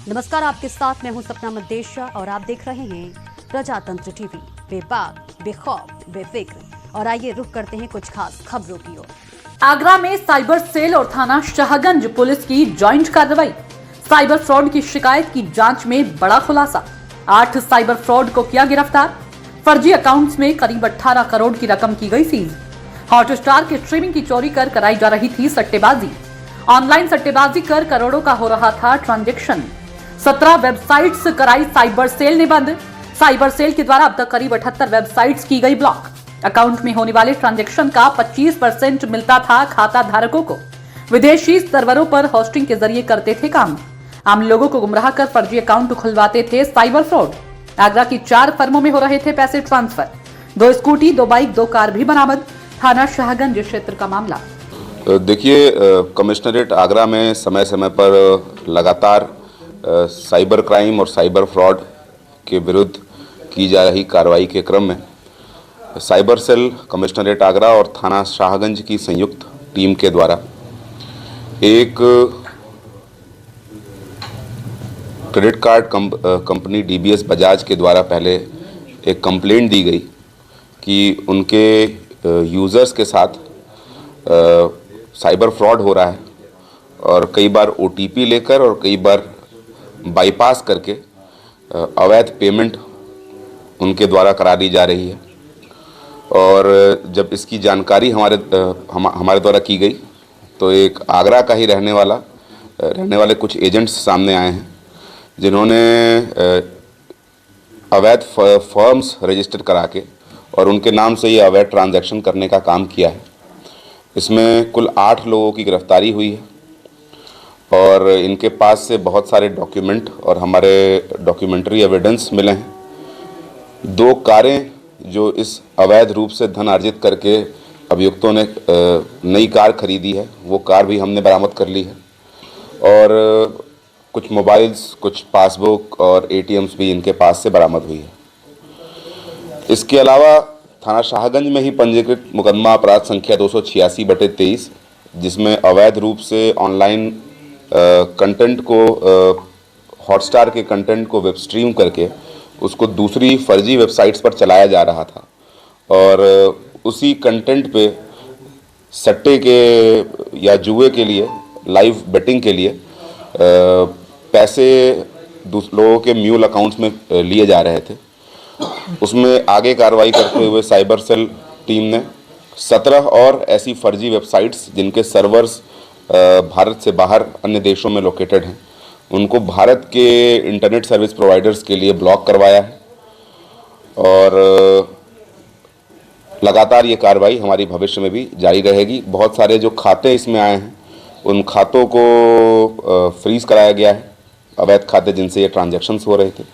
नमस्कार, आपके साथ मैं हूं सपना मदेशा और आप देख रहे हैं प्रजातंत्र टीवी। बेबाक, बेखौफ, बेफिक्र। और आइए रुक करते हैं कुछ खास खबरों की ओर। आगरा में साइबर सेल और थाना शाहगंज पुलिस की जॉइंट कार्रवाई। साइबर फ्रॉड की शिकायत की जांच में बड़ा खुलासा। 8 साइबर फ्रॉड को किया गिरफ्तार। फर्जी अकाउंट्स में करीब 18 करोड़ की रकम की गई सीज। हॉटस्टार के स्ट्रीमिंग की चोरी कर कराई जा रही थी सट्टेबाजी। ऑनलाइन सट्टेबाजी कर करोड़ों का हो रहा था ट्रांजैक्शन। 17 वेबसाइट्स कराई साइबर सेल ने बंद। साइबर सेल के द्वारा अब तक करीब 78 वेबसाइट्स की गई ब्लॉक। अकाउंट में होने वाले ट्रांजैक्शन का 25% मिलता था खाता धारकों को। विदेशी सर्वरों पर होस्टिंग के जरिए करते थे काम। आम लोगों को गुमराह कर फर्जी अकाउंट खुलवाते थे साइबर फ्रॉड। आगरा की 4 फर्मों में हो रहे थे पैसे ट्रांसफर। 2 स्कूटी, 2 बाइक, 2 कार भी बरामद। थाना शाहगंज क्षेत्र का मामला। देखिए, कमिश्नरेट आगरा में समय समय पर लगातार साइबर क्राइम और साइबर फ्रॉड के विरुद्ध की जा रही कार्रवाई के क्रम में साइबर सेल कमिश्नरेट आगरा और थाना शाहगंज की संयुक्त टीम के द्वारा एक credit card company DBS Bajaj के द्वारा पहले एक कंप्लेंट दी गई कि उनके यूज़र्स के साथ साइबर फ्रॉड हो रहा है और कई बार ओटीपी लेकर और कई बार बाईपास करके अवैध पेमेंट उनके द्वारा करा दी जा रही है। और जब इसकी जानकारी हमारे द्वारा की गई तो एक आगरा का ही रहने वाले कुछ एजेंट्स सामने आए हैं जिन्होंने अवैध फर्म्स रजिस्टर करा के और उनके नाम से ये अवैध ट्रांजैक्शन करने का काम किया है। इसमें कुल 8 लोगों की गिरफ्तारी हुई है और इनके पास से बहुत सारे डॉक्यूमेंट और हमारे डॉक्यूमेंट्री एविडेंस मिले हैं। 2 कारें जो इस अवैध रूप से धन अर्जित करके अभियुक्तों ने नई कार खरीदी है, वो कार भी हमने बरामद कर ली है और कुछ मोबाइल्स, कुछ पासबुक और एटीएम्स भी इनके पास से बरामद हुई है। इसके अलावा थाना शाहगंज में ही पंजीकृत मुकदमा अपराध संख्या 286/23 जिसमें अवैध रूप से ऑनलाइन कंटेंट को हॉटस्टार के कंटेंट को वेब स्ट्रीम करके उसको दूसरी फर्जी वेबसाइट्स पर चलाया जा रहा था और उसी कंटेंट पे सट्टे के या जुए के लिए, लाइव बेटिंग के लिए पैसे लोगों के म्यूल अकाउंट्स में लिए जा रहे थे। उसमें आगे कार्रवाई करते हुए साइबर सेल टीम ने 17 और ऐसी फर्जी वेबसाइट्स जिनके सर्वर्स भारत से बाहर अन्य देशों में लोकेटेड हैं, उनको भारत के इंटरनेट सर्विस प्रोवाइडर्स के लिए ब्लॉक करवाया है और लगातार ये कार्रवाई हमारी भविष्य में भी जारी रहेगी। बहुत सारे जो खाते इसमें आए हैं उन खातों को फ्रीज कराया गया है, अवैध खाते जिनसे ये ट्रांजैक्शंस हो रहे थे।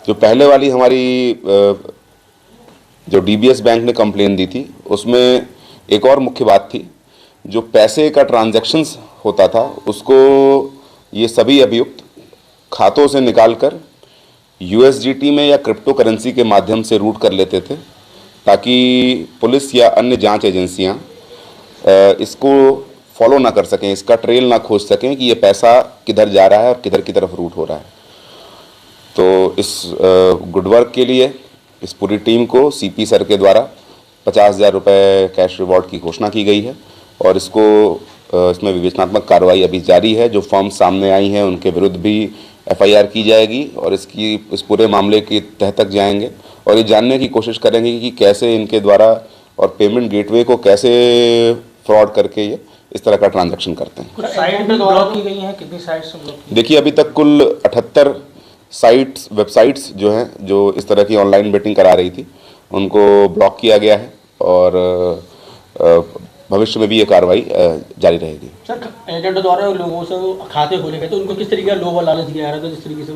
जो पहले वाली हमारी जो डीबीएस बैंक ने कंप्लेन दी थी उसमें एक और मुख्य बात थी, जो पैसे का ट्रांजैक्शंस होता था उसको ये सभी अभियुक्त खातों से निकालकर यूएसडीटी में या क्रिप्टो करेंसी के माध्यम से रूट कर लेते थे ताकि पुलिस या अन्य जांच एजेंसियां इसको फॉलो ना कर सकें, इसका ट्रेल ना खोज सकें कि ये पैसा किधर जा रहा है और किधर की तरफ रूट हो रहा है। तो इस गुड वर्क के लिए इस पूरी टीम को सीपी सर के द्वारा 50,000 रुपये कैश रिवॉर्ड की घोषणा की गई है और इसमें विवेचनात्मक कार्रवाई अभी जारी है। जो फर्म सामने आई हैं उनके विरुद्ध भी एफआईआर की जाएगी और इस पूरे मामले की तह तक जाएंगे और ये जानने की कोशिश करेंगे कि कैसे इनके द्वारा और पेमेंट गेटवे को कैसे फ्रॉड करके ये इस तरह का ट्रांजैक्शन करते हैं। साइट पे ब्लॉक की गई हैं, कितनी साइट्स ब्लॉक की? देखिए, अभी तक कुल 78 वेबसाइट्स जो हैं जो इस तरह की ऑनलाइन बेटिंग करा रही थी उनको ब्लॉक किया गया है और भविष्य में भी ये कार्रवाई जारी रहेगी। सर, एजेंट द्वारा लोगों से खाते खोले गए तो उनको किस तरीके का लोभ और लालच दिया जा रहा था, जिस तरीके से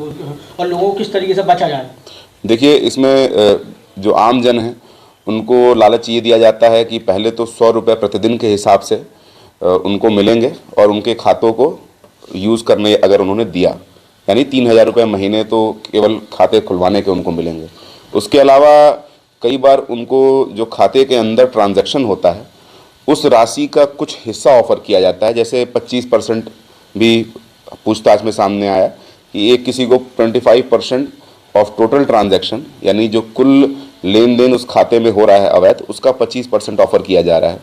और लोगों को किस तरीके से बचा जाए? देखिए, इसमें जो आम जन हैं उनको लालच ये दिया जाता है कि पहले तो 100 रुपये प्रतिदिन के हिसाब से उनको मिलेंगे और उनके खातों को यूज़ करने अगर उन्होंने दिया, यानी 3,000 रुपये महीने तो केवल खाते खुलवाने के उनको मिलेंगे। उसके अलावा कई बार उनको जो खाते के अंदर ट्रांजैक्शन होता है उस राशि का कुछ हिस्सा ऑफर किया जाता है, जैसे 25% भी पूछताछ में सामने आया कि एक किसी को 25% ऑफ टोटल ट्रांजैक्शन, यानी जो कुल लेन देन उस खाते में हो रहा है अवैध, उसका 25% ऑफर किया जा रहा है।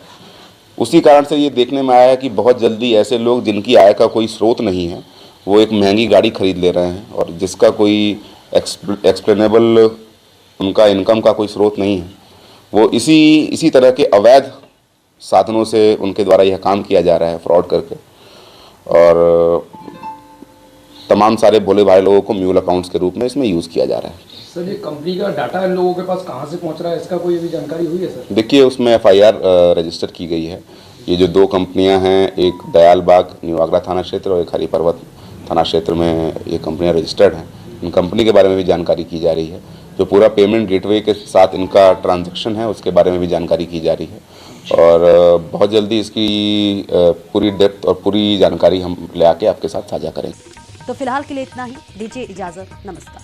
उसी कारण से ये देखने में आया है कि बहुत जल्दी ऐसे लोग जिनकी आय का कोई स्रोत नहीं है, वो एक महंगी गाड़ी खरीद ले रहे हैं और जिसका कोई एक्सप्लेनेबल उनका इनकम का कोई स्रोत नहीं है, वो इसी तरह के अवैध साधनों से उनके द्वारा यह काम किया जा रहा है, फ्रॉड करके, और तमाम सारे भोले भाले लोगों को म्यूल अकाउंट्स के रूप में इसमें यूज़ किया जा रहा है। सर, ये कंपनी का डाटा इन लोगों के पास कहाँ से पहुँच रहा है, इसका कोई अभी जानकारी हुई है सर? देखिए, उसमें FIR रजिस्टर की गई है। ये जो 2 कंपनियां हैं, एक दयालबाग न्यू आगरा थाना क्षेत्र और एक हरी पर्वत थाना क्षेत्र में ये कंपनियां रजिस्टर्ड हैं। इन कंपनी के बारे में भी जानकारी की जा रही है। जो पूरा पेमेंट गेटवे के साथ इनका ट्रांजैक्शन है, उसके बारे में भी जानकारी की जा रही है, और बहुत जल्दी इसकी पूरी डेप्थ और पूरी जानकारी हम ले आके आपके साथ साझा करेंगे। तो फिलहाल के लिए इतना ही, दीजिए इजाजत, नमस्कार।